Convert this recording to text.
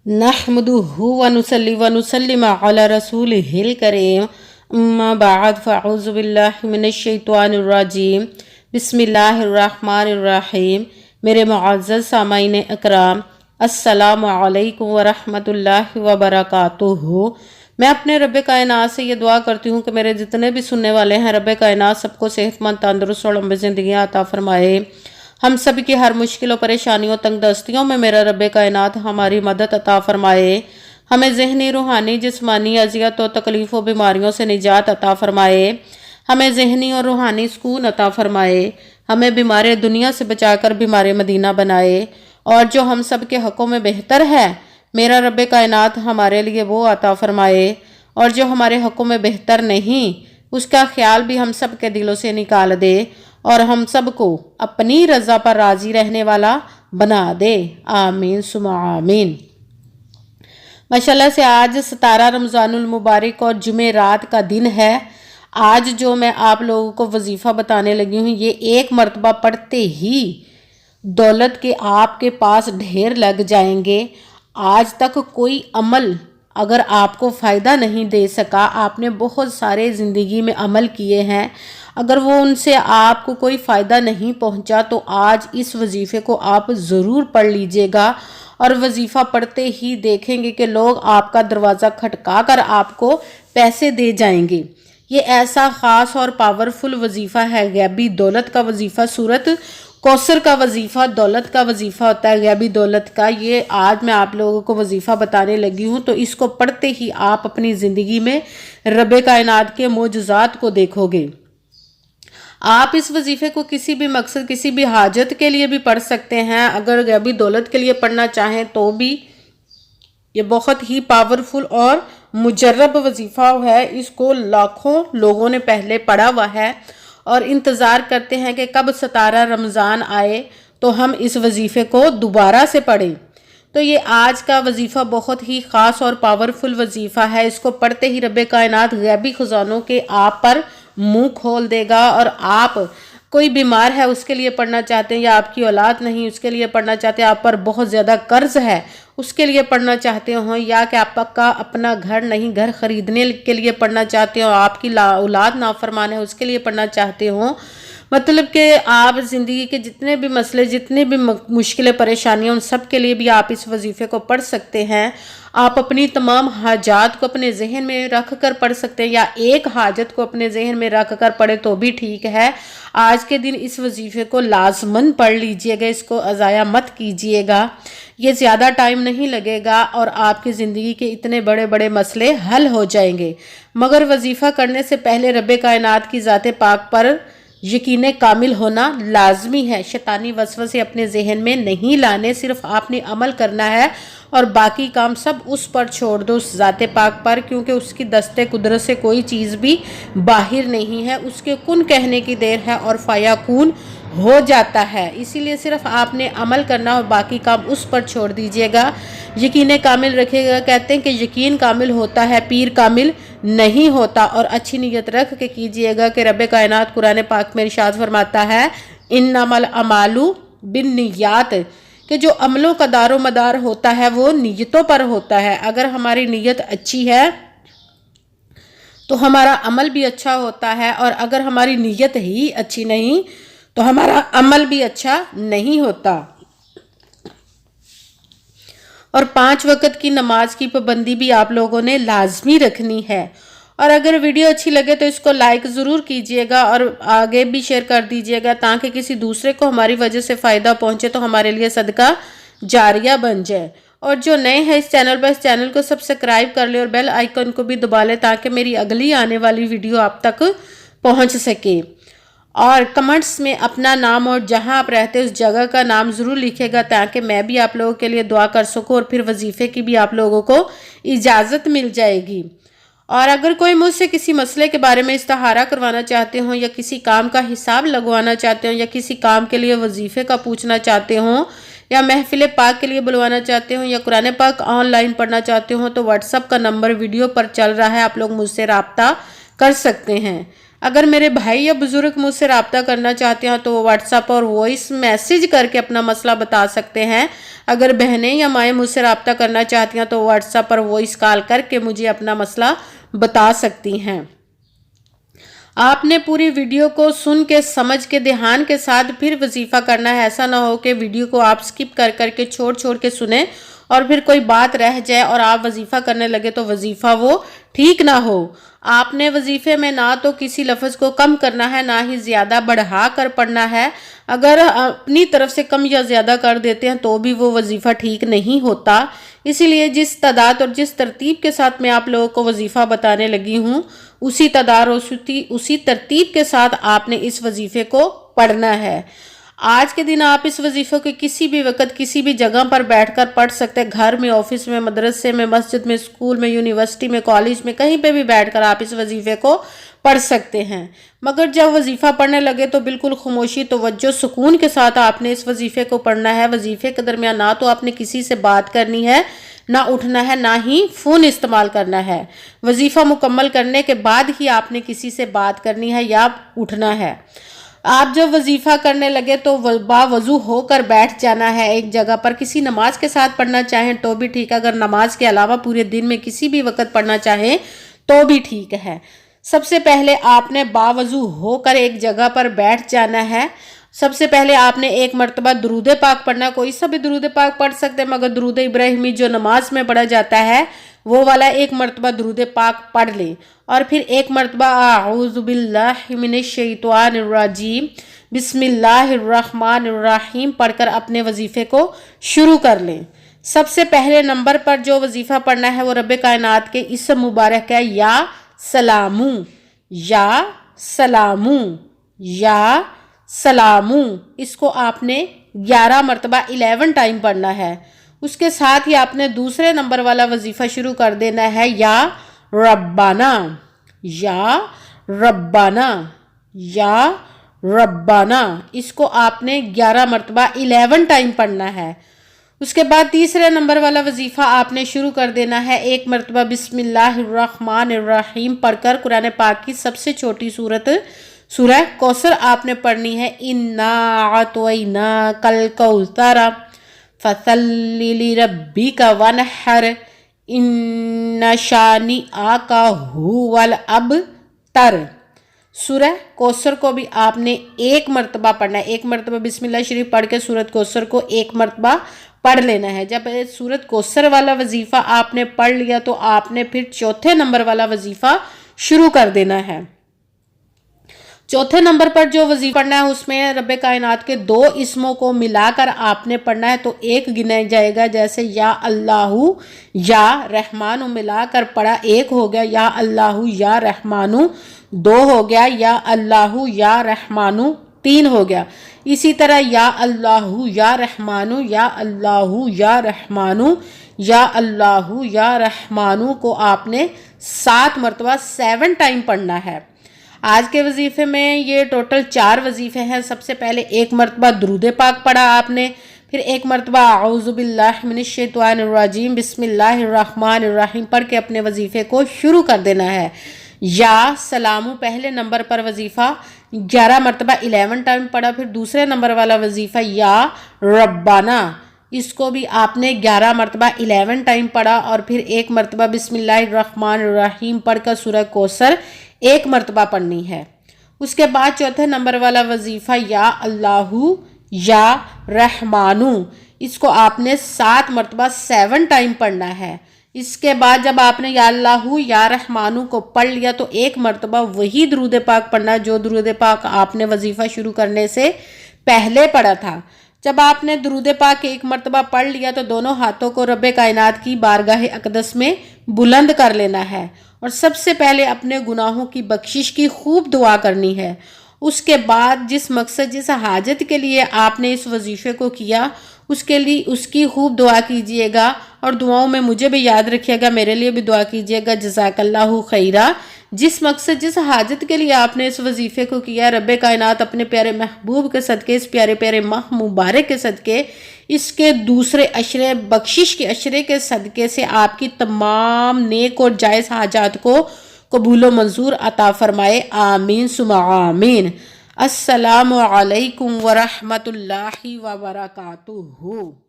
नहमदुहु व नुसल्ली व नुसल्लिम अला रसूलिहिल करीम अम्मा बाद फ़अऊज़ु बिल्लाहि मिनश शैतानिर रजीम बिस्मिल्लाहिर रहमानिर रहीम। मेरे मुअज़्ज़ज़ सामाईन अकराम, अस्सलामु अलैकुम व रहमतुल्लाहि व बरकातुहू। मैं अपने रब कायनात से ये दुआ करती हूँ कि मेरे जितने भी सुनने वाले हैं, रब कायनात सबको सेहतमंद, तंदुरुस्त और लंबी ज़िंदगी अता फरमाए। हम सब की हर मुश्किलों, परेशानियों, तंगदस्तियों में मेरा रब कायनात हमारी मदद अता फरमाए। हमें ज़हनी, रूहानी, जिस्मानी अज़ियत और तकलीफ़ों, बीमारियों से निजात अता फरमाए। हमें ज़हनी और रूहानी सुकून अता फरमाए। हमें बीमार दुनिया से बचाकर बीमार मदीना बनाए। और जो हम सब के हक़ों में बेहतर है, मेरा रब कायनात हमारे लिए वो अता फरमाए। और जो हमारे हक़ों में बेहतर नहीं, उसका ख्याल भी हम सब के दिलों से निकाल दे और हम सबको अपनी रज़ा पर राज़ी रहने वाला बना दे। आमीन सुमा आमीन। माशाल्लाह से आज 17 रमज़ानुल मुबारक और जुमे रात का दिन है। आज जो मैं आप लोगों को वजीफ़ा बताने लगी हूँ, ये एक मरतबा पढ़ते ही दौलत के आपके पास ढेर लग जाएंगे। आज तक कोई अमल अगर आपको फ़ायदा नहीं दे सका, आपने बहुत सारे ज़िंदगी में अमल किए हैं, अगर वो उनसे आपको कोई फ़ायदा नहीं पहुंचा, तो आज इस वजीफ़े को आप ज़रूर पढ़ लीजिएगा। और वजीफ़ा पढ़ते ही देखेंगे कि लोग आपका दरवाज़ा खटका कर आपको पैसे दे जाएंगे। ये ऐसा ख़ास और पावरफुल वजीफ़ा है। गैबी दौलत का वजीफ़ा, सूरत कौसर का वजीफ़ा दौलत का वजीफ़ा होता है, गैबी दौलत का। ये आज मैं आप लोगों को वजीफ़ा बताने लगी हूँ, तो इसको पढ़ते ही आप अपनी ज़िंदगी में रब कायनात के मोजज़ात को देखोगे। आप इस वजीफ़े को किसी भी मकसद, किसी भी हाजत के लिए भी पढ़ सकते हैं। अगर गैबी दौलत के लिए पढ़ना चाहें तो भी ये बहुत ही पावरफुल और मुजर्रब वजीफ़ा है। इसको लाखों लोगों ने पहले पढ़ा हुआ है और इंतज़ार करते हैं कि कब 17 रमज़ान आए तो हम इस वजीफ़े को दोबारा से पढ़ें। तो ये आज का वजीफ़ा बहुत ही ख़ास और पावरफुल वजीफ़ा है। इसको पढ़ते ही रब कायनात गैबी ख़जानों के आप पर मुंह खोल देगा। और आप कोई बीमार है उसके लिए पढ़ना चाहते हैं, या आपकी औलाद नहीं उसके लिए पढ़ना चाहते हैं, आप पर बहुत ज़्यादा कर्ज है उसके लिए पढ़ना चाहते हो, या कि आपका अपना घर नहीं, घर ख़रीदने के लिए पढ़ना चाहते हो, आपकी औलाद नाफरमान है उसके लिए पढ़ना चाहते हो, मतलब कि आप ज़िंदगी के जितने भी मसले, जितने भी मुश्किलें, परेशानियां, उन सब के लिए भी आप इस वजीफ़े को पढ़ सकते हैं। आप अपनी तमाम हाजात को अपने जहन में रख कर पढ़ सकते हैं, या एक हाजत को अपने जहन में रख कर पढ़े तो भी ठीक है। आज के दिन इस वजीफ़े को लाजमन पढ़ लीजिएगा, इसको अज़ाया मत कीजिएगा। ये ज़्यादा टाइम नहीं लगेगा और आपकी ज़िंदगी के इतने बड़े बड़े मसले हल हो जाएंगे। मगर वजीफ़ा करने से पहले रब कायनात की ज़ात पाक पर यकीन कामिल होना लाजमी है। शैतानी वसवसे अपने जहन में नहीं लाने, सिर्फ आपने अमल करना है और बाकी काम सब उस पर छोड़ दो, उस ज़ात पाक पर, क्योंकि उसकी दस्ते कुदरत से कोई चीज़ भी बाहर नहीं है। उसके कुन कहने की देर है और फयाकून हो जाता है। इसीलिए सिर्फ आपने अमल करना और बाकी काम उस पर छोड़ दीजिएगा। यकीन कामिल रखिएगा। कहते हैं कि यकीन कामिल होता है, पीर कामिल नहीं होता। और अच्छी नीयत रख के कीजिएगा कि रब कायनात कुरान पाक में इरशाद फरमाता है, इन्नमल अमालु बिन्नियात, कि जो अमलों का दारो मदार होता है वो नीयतों पर होता है। अगर हमारी नीयत अच्छी है तो हमारा अमल भी अच्छा होता है, और अगर हमारी नीयत ही अच्छी नहीं तो हमारा अमल भी अच्छा नहीं होता। और 5 वक्त की नमाज की पाबंदी भी आप लोगों ने लाजमी रखनी है। और अगर वीडियो अच्छी लगे तो इसको लाइक ज़रूर कीजिएगा और आगे भी शेयर कर दीजिएगा, ताकि किसी दूसरे को हमारी वजह से फ़ायदा पहुंचे, तो हमारे लिए सदका जारिया बन जाए। और जो नए हैं इस चैनल पर, इस चैनल को सब्सक्राइब कर ले और बेल आइकन को भी दबा ले, ताकि मेरी अगली आने वाली वीडियो आप तक पहुँच सके। और कमेंट्स में अपना नाम और जहां आप रहते हैं उस जगह का नाम ज़रूर लिखेगा, ताकि मैं भी आप लोगों के लिए दुआ कर सकूं और फिर वजीफ़े की भी आप लोगों को इजाज़त मिल जाएगी। और अगर कोई मुझसे किसी मसले के बारे में इस्तिहारा करवाना चाहते हो, या किसी काम का हिसाब लगवाना चाहते हो, या किसी काम के लिए वजीफ़े का पूछना चाहते हो, या महफिल पाक के लिए बुलवाना चाहते हो, या कुरान पाक ऑनलाइन पढ़ना चाहते हो, तो व्हाट्सअप का नंबर वीडियो पर चल रहा है, आप लोग मुझसे रब्ता कर सकते हैं। اگر میرے بھائی یا بزرگ مجھ سے رابطہ کرنا چاہتے ہیں تو وہ واٹس ایپ اور وائس میسیج کر کے اپنا مسئلہ بتا سکتے ہیں۔ اگر بہنیں یا مائیں مجھ سے رابطہ کرنا چاہتی ہیں تو واٹس ایپ پر وائس کال کر کے مجھے اپنا مسئلہ بتا سکتی ہیں۔ آپ نے پوری ویڈیو کو سن کے سمجھ کے دھیان کے ساتھ پھر وظیفہ کرنا ہے۔ ایسا نہ ہو کہ ویڈیو کو آپ سکپ کر کر کے چھوڑ کے سنیں اور پھر کوئی بات رہ جائے اور آپ وظیفہ کرنے لگے تو وظیفہ وہ ٹھیک نہ ہو۔ آپ نے وظیفے میں نہ تو کسی لفظ کو کم کرنا ہے، نہ ہی زیادہ بڑھا کر پڑھنا ہے۔ اگر اپنی طرف سے کم یا زیادہ کر دیتے ہیں تو بھی وہ وظیفہ ٹھیک نہیں ہوتا۔ اسی لیے جس تعداد اور جس ترتیب کے ساتھ میں آپ لوگوں کو وظیفہ بتانے لگی ہوں، اسی تعداد اور اسی ترتیب کے ساتھ آپ نے اس وظیفے کو پڑھنا ہے۔ آج کے دن آپ اس وظیفے کو کسی بھی وقت کسی بھی جگہ پر بیٹھ کر پڑھ سکتے ہیں۔ گھر میں، آفس میں، مدرسے میں، مسجد میں، اسکول میں، یونیورسٹی میں، کالج میں، کہیں پہ بھی بیٹھ کر آپ اس وظیفے کو پڑھ سکتے ہیں۔ مگر جب وظیفہ پڑھنے لگے تو بالکل خاموشی، توجہ، سکون کے ساتھ آپ نے اس وظیفے کو پڑھنا ہے۔ وظیفے کے درمیان نہ تو آپ نے کسی سے بات کرنی ہے، نہ اٹھنا ہے، نہ ہی فون استعمال کرنا ہے۔ وظیفہ مکمل کرنے کے بعد ہی آپ نے کسی سے بات کرنی ہے یا اٹھنا ہے۔ آپ جب وظیفہ کرنے لگے تو باوضو ہو کر بیٹھ جانا ہے ایک جگہ پر۔ کسی نماز کے ساتھ پڑھنا چاہیں تو بھی ٹھیک ہے، اگر نماز کے علاوہ پورے دن میں کسی بھی وقت پڑھنا چاہیں تو بھی ٹھیک ہے۔ سب سے پہلے آپ نے باوضو ہو کر ایک جگہ پر بیٹھ جانا ہے۔ سب سے پہلے آپ نے ایک مرتبہ درود پاک پڑھنا، کوئی سا بھی درود پاک پڑھ سکتے ہیں، مگر درود ابراہیمی جو نماز میں پڑھا جاتا ہے وہ والا ایک مرتبہ درود پاک پڑھ لیں، اور پھر ایک مرتبہ اعوذ باللہ من الشیطان الرجیم بسم اللہ الرحمن الرحیم پڑھ کر اپنے وظیفے کو شروع کر لیں۔ سب سے پہلے نمبر پر جو وظیفہ پڑھنا ہے وہ رب کائنات کے اسم مبارک ہے، یا سلامو، یا سلامو، یا سلامو۔ اس کو آپ نے 11 مرتبہ 11 ٹائم پڑھنا ہے۔ اس کے ساتھ ہی آپ نے دوسرے نمبر والا وظیفہ شروع کر دینا ہے، یا ربنا، یا ربنا، یا ربنا۔ اس کو آپ نے 11 مرتبہ 11 ٹائم پڑھنا ہے۔ اس کے بعد تیسرے نمبر والا وظیفہ آپ نے شروع کر دینا ہے، ایک مرتبہ بسم اللہ الرحمن الرحیم پڑھ کر قرآن پاک کی سب سے چھوٹی سورت سورہ کوثر آپ نے پڑھنی ہے، اِنَّا أَعْطَيْنَاكَ الْكَوْثَرَ فَصَلِّ لِرَبِّكَ وَانْحَرْ إِنَّ شَانِئَكَ هُوَ الْأَبْتَرُ۔ سورہ کوثر کو بھی آپ نے ایک مرتبہ پڑھنا ہے، ایک مرتبہ بسم اللہ شریف پڑھ کے سورت کوثر کو ایک مرتبہ پڑھ لینا ہے۔ جب سورت کوثر والا وظیفہ آپ نے پڑھ لیا تو آپ نے پھر چوتھے نمبر والا وظیفہ شروع کر دینا ہے۔ چوتھے نمبر پر جو وظیفہ پڑھنا ہے اس میں رب کائنات کے 2 اسموں کو ملا کر آپ نے پڑھنا ہے، تو ایک گنا جائے گا، جیسے یا اللہ یا رحمان ملا کر پڑھا، ایک ہو گیا، یا اللہ یا رحمان 2 ہو گیا، یا اللہ یا رحمان 3 ہو گیا۔ اسی طرح یا اللہ یا رحمان، یا اللہ یا رحمان، یا اللہ یا رحمان کو آپ نے 7 مرتبہ 7 ٹائم پڑھنا ہے۔ آج کے وظیفے میں یہ ٹوٹل 4 وظیفے ہیں۔ سب سے پہلے ایک مرتبہ درود پاک پڑھا آپ نے، پھر ایک مرتبہ اعوذ باللہ من الشیطان الرجیم بسم اللہ الرحمن الرحیم پڑھ کے اپنے وظیفے کو شروع کر دینا ہے۔ یا سلامو پہلے نمبر پر وظیفہ 11 مرتبہ 11 ٹائم پڑھا، پھر دوسرے نمبر والا وظیفہ یا ربنا، اس کو بھی آپ نے 11 مرتبہ 11 ٹائم پڑھا، اور پھر ایک مرتبہ بسم اللہ الرحمن الرحیم پڑھ کر سورہ کوثر ایک مرتبہ پڑھنی ہے۔ اس کے بعد چوتھے نمبر والا وظیفہ یا اللہ یا رحمانو، اس کو آپ نے 7 مرتبہ 7 ٹائم پڑھنا ہے۔ اس کے بعد جب آپ نے یا اللہ یا رحمانو کو پڑھ لیا تو ایک مرتبہ وہی درود پاک پڑھنا جو درود پاک آپ نے وظیفہ شروع کرنے سے پہلے پڑھا تھا۔ جب آپ نے درود پاک ایک مرتبہ پڑھ لیا تو دونوں ہاتھوں کو رب کائنات کی بارگاہ اقدس میں بلند کر لینا ہے، اور سب سے پہلے اپنے گناہوں کی بخشش کی خوب دعا کرنی ہے۔ اس کے بعد جس مقصد جس حاجت کے لیے آپ نے اس وظیفے کو کیا اس کے لیے اس کی خوب دعا کیجئے گا، اور دعاؤں میں مجھے بھی یاد رکھیے گا، میرے لیے بھی دعا کیجئے گا۔ جزاک اللہ خیرہ۔ جس مقصد جس حاجت کے لیے آپ نے اس وظیفے کو کیا، رب کائنات اپنے پیارے محبوب کے صدقے، اس پیارے پیارے ماہ مبارک کے صدقے، اس کے دوسرے عشرے بخشش کے عشرے کے صدقے سے آپ کی تمام نیک اور جائز حاجات کو قبول و منظور عطا فرمائے، آمین ثم آمین۔ السلام علیکم ورحمۃ اللہ وبرکاتہ۔